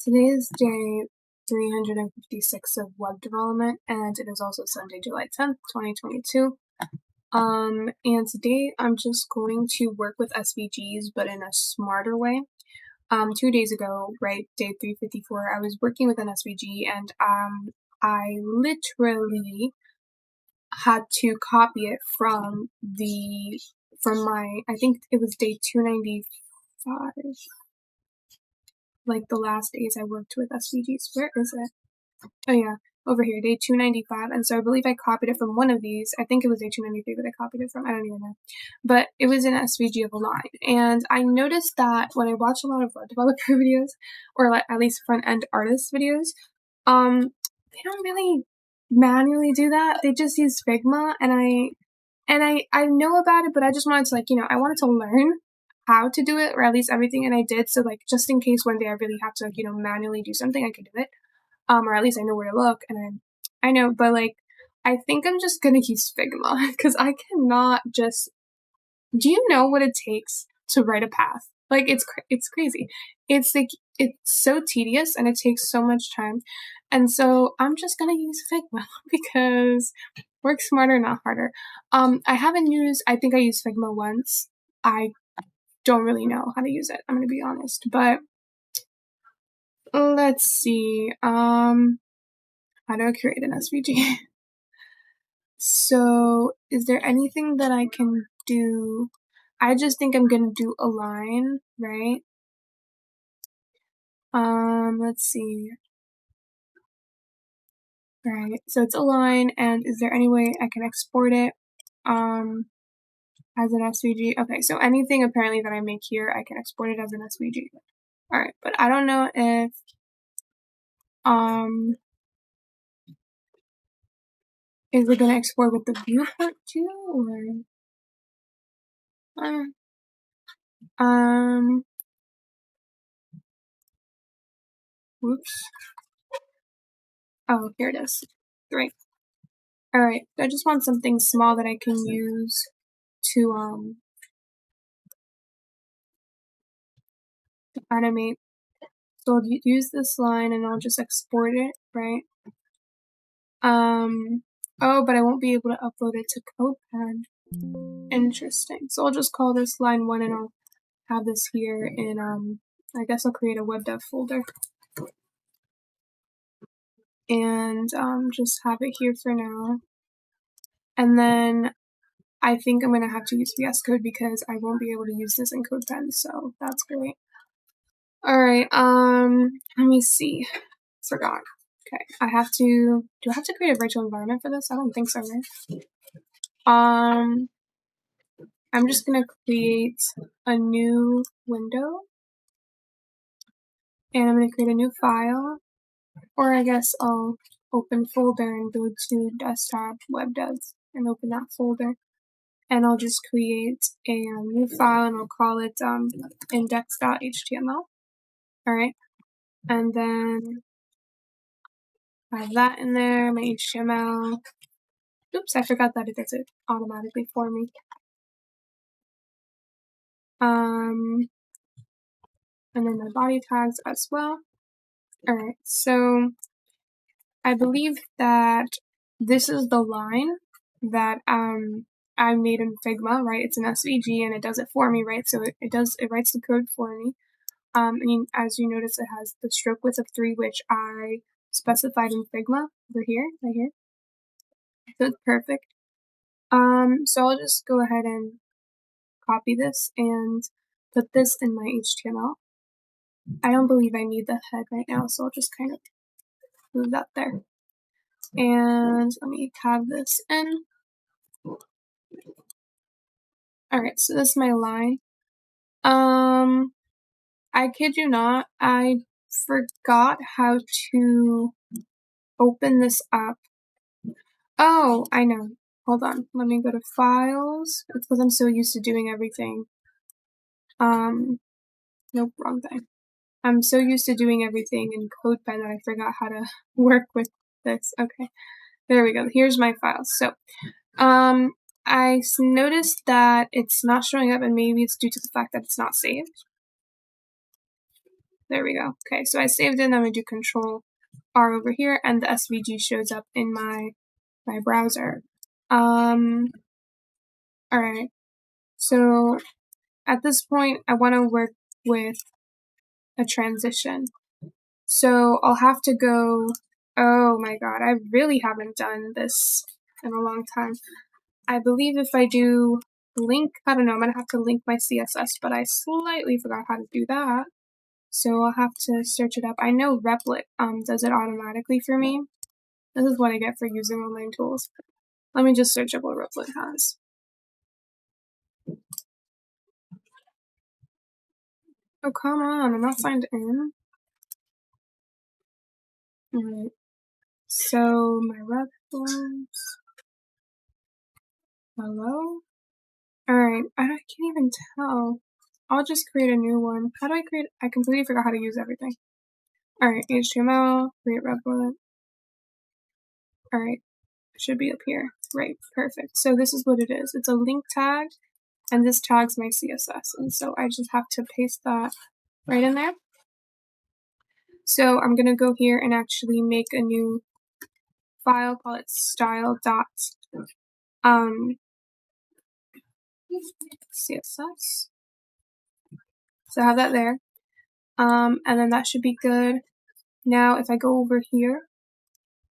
Today is day 356 of web development, and it is also Sunday, July 10th, 2022. And today I'm just going to work with SVGs, but in a smarter way. 2 days ago, right, day 354, I was working with an SVG, and I literally had to copy it from my, I think it was day 295. Like the last days I worked with SVGs. Where is it? Oh yeah, over here, day 295. And so I believe I copied it from one of these. I think it was day 293 that I copied it from. I don't even know. But it was an SVG of a line. And I noticed that when I watch a lot of web developer videos, or like at least front-end artist videos, they don't really manually do that. They just use Figma, and I know about it, but I just wanted to I wanted to learn how to do it, or at least everything, and I did, so just in case one day I really have to manually do something, I could do it, or at least I know where to look, and I know, but I think I'm just gonna use Figma, because I cannot just, do you know what it takes to write a path? It's crazy. It's it's so tedious, and it takes so much time, and so I'm just gonna use Figma, because work smarter, not harder. I think I used Figma once. I don't really know how to use it, I'm gonna be honest, but let's see, how do I create an SVG? So, is there anything that I can do? I just think I'm gonna do a line, right? Let's see. Alright, so it's a line, and is there any way I can export it, as an SVG? Okay, so anything apparently that I make here, I can export it as an SVG. Alright, but I don't know if, is it gonna export with the viewport too, or, whoops. Oh, here it is. Great. Alright, I just want something small that I can use to animate. So I'll use this line and I'll just export it, right? Oh, but I won't be able to upload it to CodePen. Interesting. So I'll just call this line 1 and I'll have this here in, I guess I'll create a web dev folder. And just have it here for now. And then I think I'm gonna have to use VS Code because I won't be able to use this in CodePen, so that's great. Alright, let me see. Forgot. Okay, do I have to create a virtual environment for this? I don't think so, right? I'm just gonna create a new window, and I'm gonna create a new file, or I guess I'll open folder and go to desktop web devs and open that folder, and I'll just create a new file and I'll call it index.html. Alright, and then I have that in there, my HTML. Oops, I forgot that it does it automatically for me. And then my body tags as well. Alright, so I believe that this is the line that I made in Figma, right? It's an SVG and it does it for me, right? So it writes the code for me. And as you notice, it has the stroke width of 3, which I specified in Figma over here, right here. So it's perfect. So I'll just go ahead and copy this and put this in my HTML. I don't believe I need the head right now, so I'll just kind of move that there. And let me tag this in. Alright, so this is my line. I kid you not, I forgot how to open this up. Oh, I know. Hold on. Let me go to files. It's because I'm so used to doing everything. Nope, wrong thing. I'm so used to doing everything in CodePen that I forgot how to work with this. Okay, there we go. Here's my file. So, I noticed that it's not showing up, and maybe it's due to the fact that it's not saved. There we go. Okay, so I saved it, and I'm gonna do Control R over here, and the SVG shows up in my browser. Alright, so at this point, I want to work with a transition. So I'll have to go, oh my god, I really haven't done this in a long time. I believe if I do link, I don't know, I'm gonna have to link my CSS, but I slightly forgot how to do that. So I'll have to search it up. I know Replit does it automatically for me. This is what I get for using online tools. Let me just search up what Replit has. Oh, come on, I'm not signed in. Alright, so my Replit. Hello? Alright, I can't even tell. I'll just create a new one. How do I create? I completely forgot how to use everything. Alright, HTML, create Replit. Alright, it should be up here. Right, perfect. So this is what it is. It's a link tag, and this tags my CSS. And so I just have to paste that right in there. So I'm gonna go here and actually make a new file, call it style.css. So I have that there. And then that should be good. Now if I go over here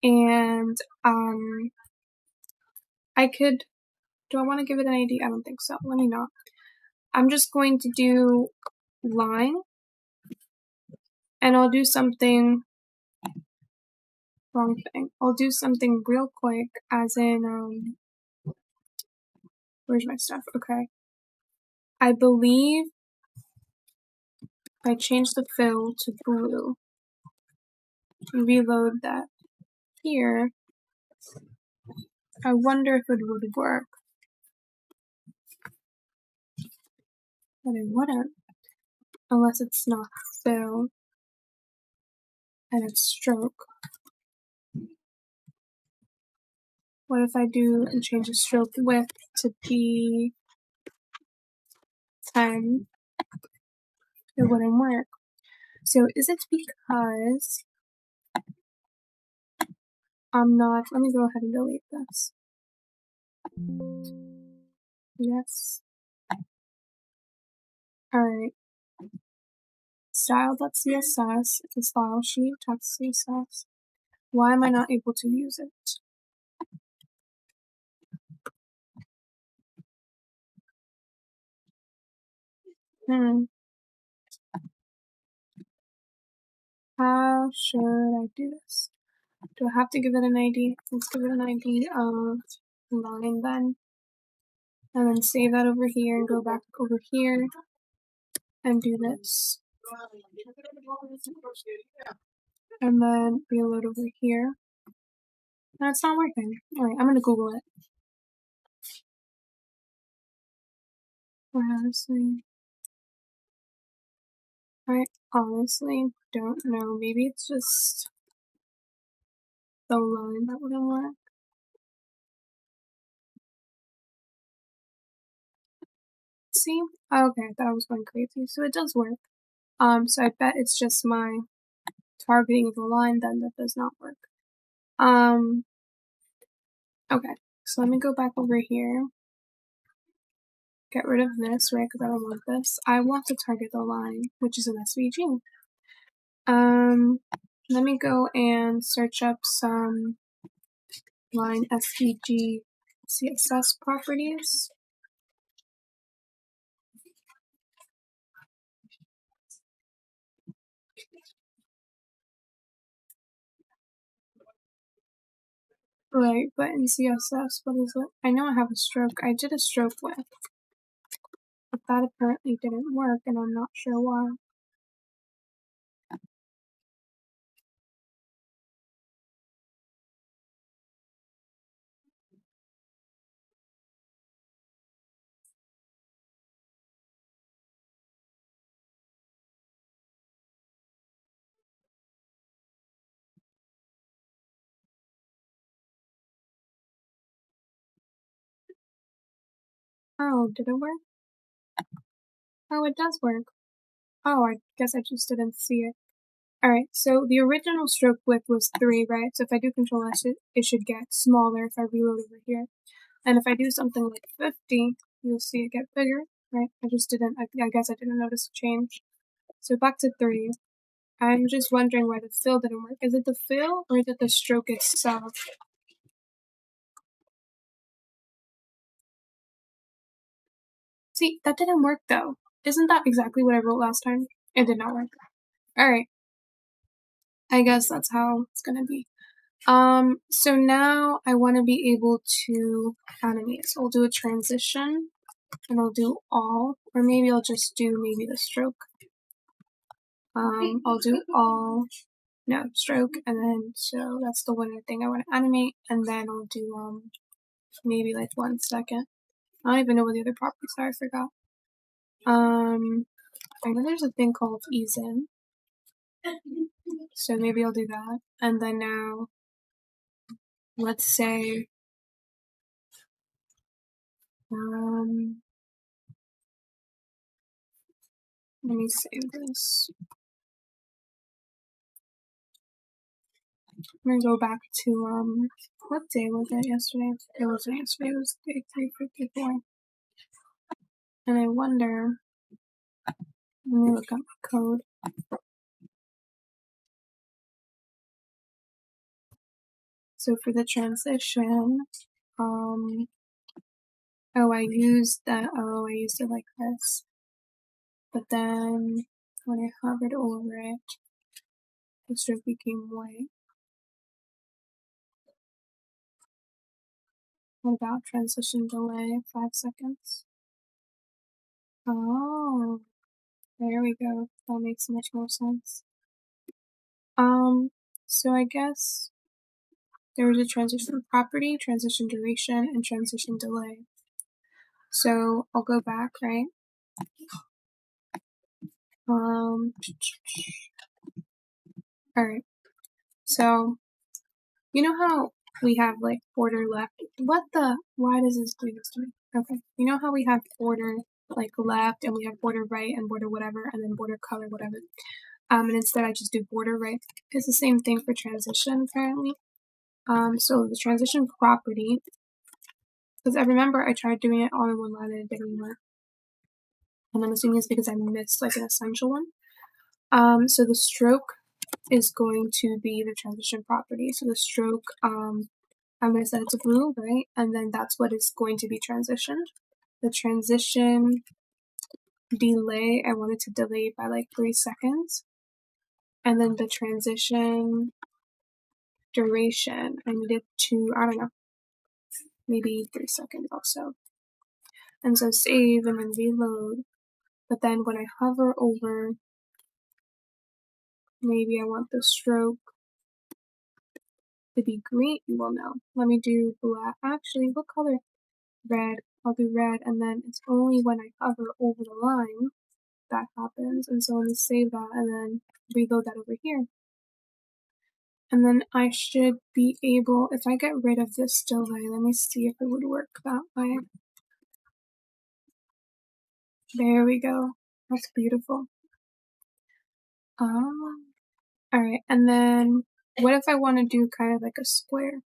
and I could, do I want to give it an ID? I don't think so. Let me not. I'm just going to do line, and I'll do something, wrong thing. I'll do something real quick, as in, where's my stuff? Okay. I believe I changed the fill to blue, reload that here. I wonder if it would work, but it wouldn't, unless it's not fill and it's stroke. What if I do and change the stroke width to be 10? It wouldn't work. So is it because I'm not, let me go ahead and delete this. Yes. Alright. Style.css, the style sheet, text CSS. Why am I not able to use it? How should I do this? Do I have to give it an ID? Let's give it an ID of line then. And then save that over here and go back over here and do this. And then reload over here. No, it's not working. Alright, I'm gonna Google it. I honestly don't know. Maybe it's just the line that wouldn't work. See? Okay, I thought I was going crazy. So it does work. So I bet it's just my targeting of the line then that does not work. Okay, so let me go back over here. Get rid of this, right, because I don't want this. I want to target the line, which is an SVG. Let me go and search up some line SVG CSS properties. Right, but in CSS, what is it? I know I have a stroke. I did a stroke width, but that apparently didn't work, and I'm not sure why. Oh, did it work? Oh, it does work. Oh, I guess I just didn't see it. Alright, so the original stroke width was 3, right? So if I do Control S, it should get smaller if I reload over here. And if I do something like 50, you'll see it get bigger, right? I guess I didn't notice a change. So back to 3. I'm just wondering why the fill didn't work. Is it the fill or is it the stroke itself? See, that didn't work though. Isn't that exactly what I wrote last time? It did not work. Alright. I guess that's how it's gonna be. So now I want to be able to animate. So I'll do a transition and I'll do all, or maybe I'll just do maybe the stroke. I'll do all, no, stroke, and then, so that's the one thing I want to animate, and then I'll do, maybe like 1 second. I don't even know what the other properties are, I forgot. I know there's a thing called ease in. So maybe I'll do that. And then now, let's say, let me save this. I'm gonna go back to, what day was it yesterday? It wasn't yesterday, it was day 354. And I wonder, let me look up my code. So for the transition, oh, I used it like this. But then when I hovered over it, the stroke became white. What about transition delay, 5 seconds? Oh, there we go. That makes much more sense. So I guess there's a transition property, transition duration, and transition delay. So I'll go back, right? Alright. So, you know how we have like border left? Why does this do this to me? Okay. You know how we have border like left and we have border right and border whatever and then border color whatever. And instead I just do border right. It's the same thing for transition apparently. So the transition property, because I remember I tried doing it all in one line and it didn't work. And I'm assuming it's because I missed like an essential one. So the stroke is going to be the transition property. So the stroke, I'm going to set it to blue, right? And then that's what is going to be transitioned. The transition delay, I wanted to delay it by like 3 seconds. And then the transition duration, I needed to, I don't know, maybe 3 seconds also. And so save and then reload. But then when I hover over, maybe I want the stroke to be green. Well, no, let me do black. Actually, what color? Red. I'll do red, and then it's only when I hover over the line that happens. And so let me save that and then reload that over here. And then I should be able, if I get rid of this delay, let me see if it would work that way. There we go. That's beautiful. Alright, and then what if I want to do kind of like a square?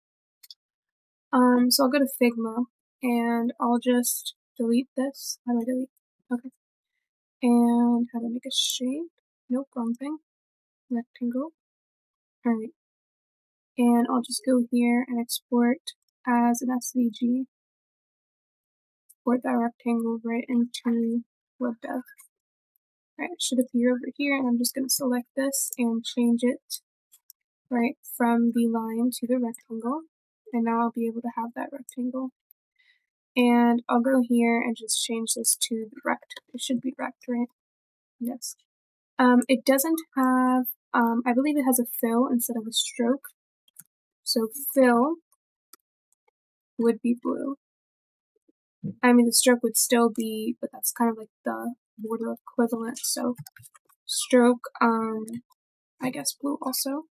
So I'll go to Figma and I'll just delete this. How do I delete? Okay. And how to make a shape? Nope, wrong thing. Rectangle. Alright. And I'll just go here and export as an SVG. Export that rectangle right into WebDev. Alright, it should appear over here, and I'm just going to select this and change it right from the line to the rectangle. And now I'll be able to have that rectangle. And I'll go here and just change this to rect. It should be rect, right? Yes. It doesn't have, I believe it has a fill instead of a stroke. So fill would be blue. I mean, the stroke would still be, but that's kind of like the border equivalent. So stroke, I guess blue also.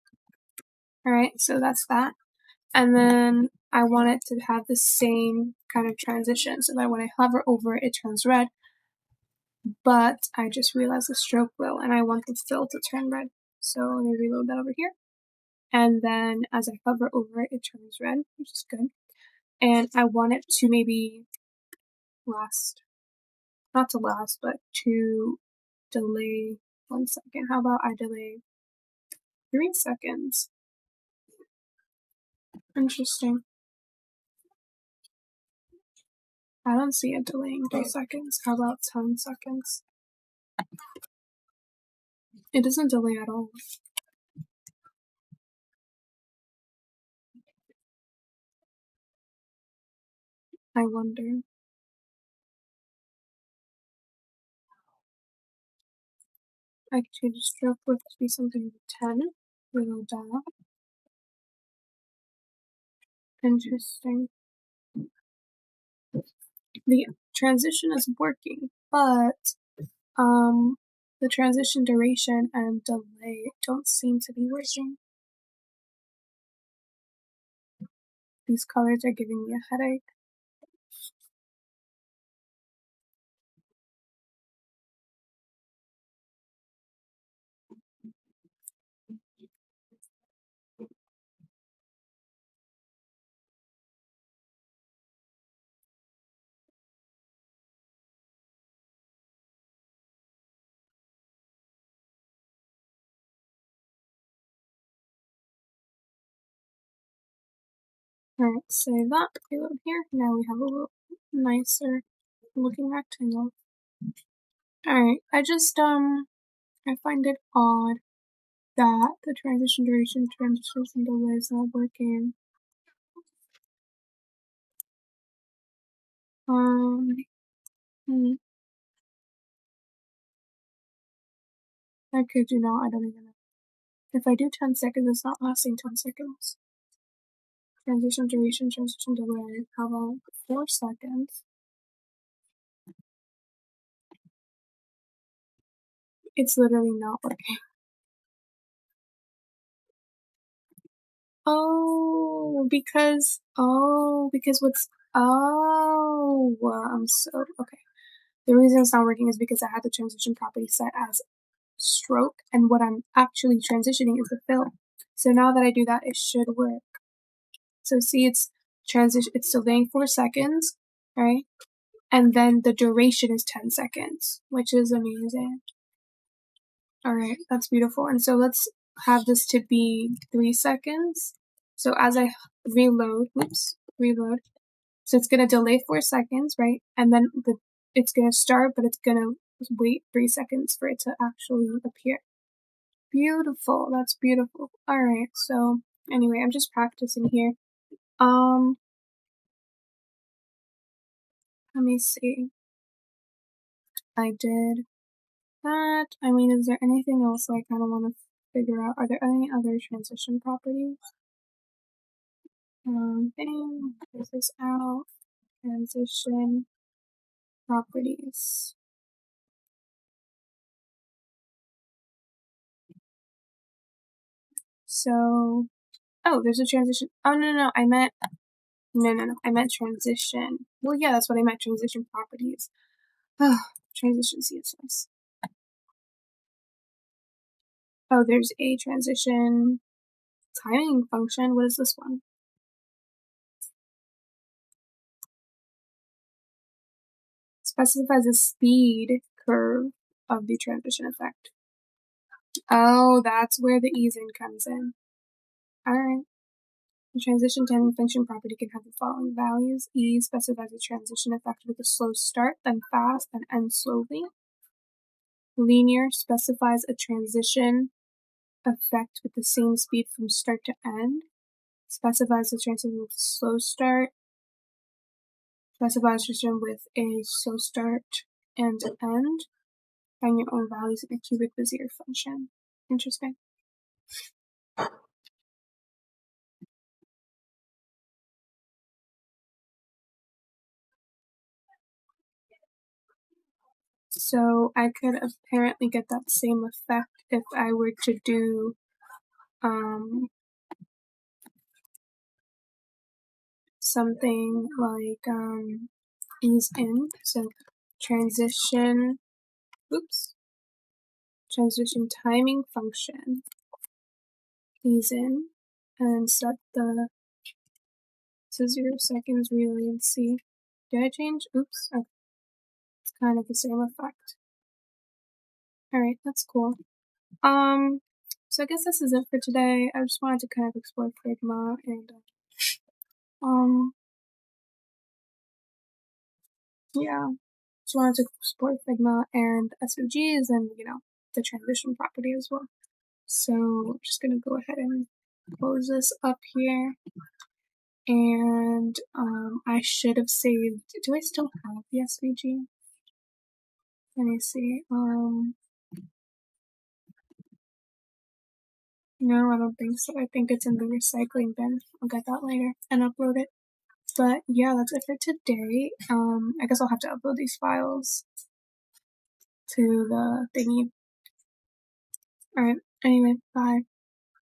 Alright, so that's that. And then I want it to have the same kind of transition so that when I hover over it, it turns red. but I just realized the stroke will, and I want the fill to turn red. So let me reload that over here. And then as I hover over it, it turns red, which is good. And I want it to maybe last, not to last, but to delay 1 second. How about I delay 3 seconds? Interesting. I don't see it delaying 3 seconds. How about 10 seconds? It doesn't delay at all. I wonder. I could change the stroke width to be something like 10. Reload that. Interesting. The transition is working, but the transition duration and delay don't seem to be working. These colors are giving me a headache. Alright, save that, reload here. Now we have a little nicer looking rectangle. Alright, I find it odd that the transition duration, transition delay is not working. I kid you not, I don't even know. If I do 10 seconds, it's not lasting 10 seconds. Transition duration, transition delay, how about 4 seconds? It's literally not working. Because I'm so, okay. The reason it's not working is because I had the transition property set as stroke, and what I'm actually transitioning is the fill. So now that I do that, it should work. So see, it's delaying 4 seconds, right? And then the duration is 10 seconds, which is amazing. Alright, that's beautiful. And so let's have this to be 3 seconds. So as I reload, so it's gonna delay 4 seconds, right? And then it's gonna start, but it's gonna wait 3 seconds for it to actually appear. Beautiful, that's beautiful. Alright, so anyway, I'm just practicing here. Let me see. I did that. I mean, is there anything else I kind of want to figure out? Are there any other transition properties? Close this out. Transition properties. So, oh, there's a transition. Oh, no, I meant, no, I meant transition. Well, yeah, that's what I meant, transition properties. Transition CSS. Oh, there's a transition timing function. What is this one? Specifies the speed curve of the transition effect. Oh, that's where the ease-in comes in. Alright. The transition timing function property can have the following values. E specifies a transition effect with a slow start, then fast, then end slowly. Linear specifies a transition effect with the same speed from start to end. Specifies a transition with a slow start. Specifies a transition with a slow start and end. Find your own values in the cubic Bezier function. Interesting. So I could apparently get that same effect if I were to do something like ease in. So transition transition timing function keys in and set the to 0 seconds relay and see. Did I change? Oops. Okay. It's kind of the same effect. Alright, that's cool. So I guess this is it for today. I just wanted to kind of explore Figma and yeah. Just wanted to explore Figma and SVGs and, the transition property as well. So I'm just gonna go ahead and close this up here. And I should have saved. Do I still have the SVG? Let me see. No, I don't think so. I think it's in the recycling bin. I'll get that later and upload it. But yeah, that's it for today. I guess I'll have to upload these files to the thingy. Alright, anyway, bye.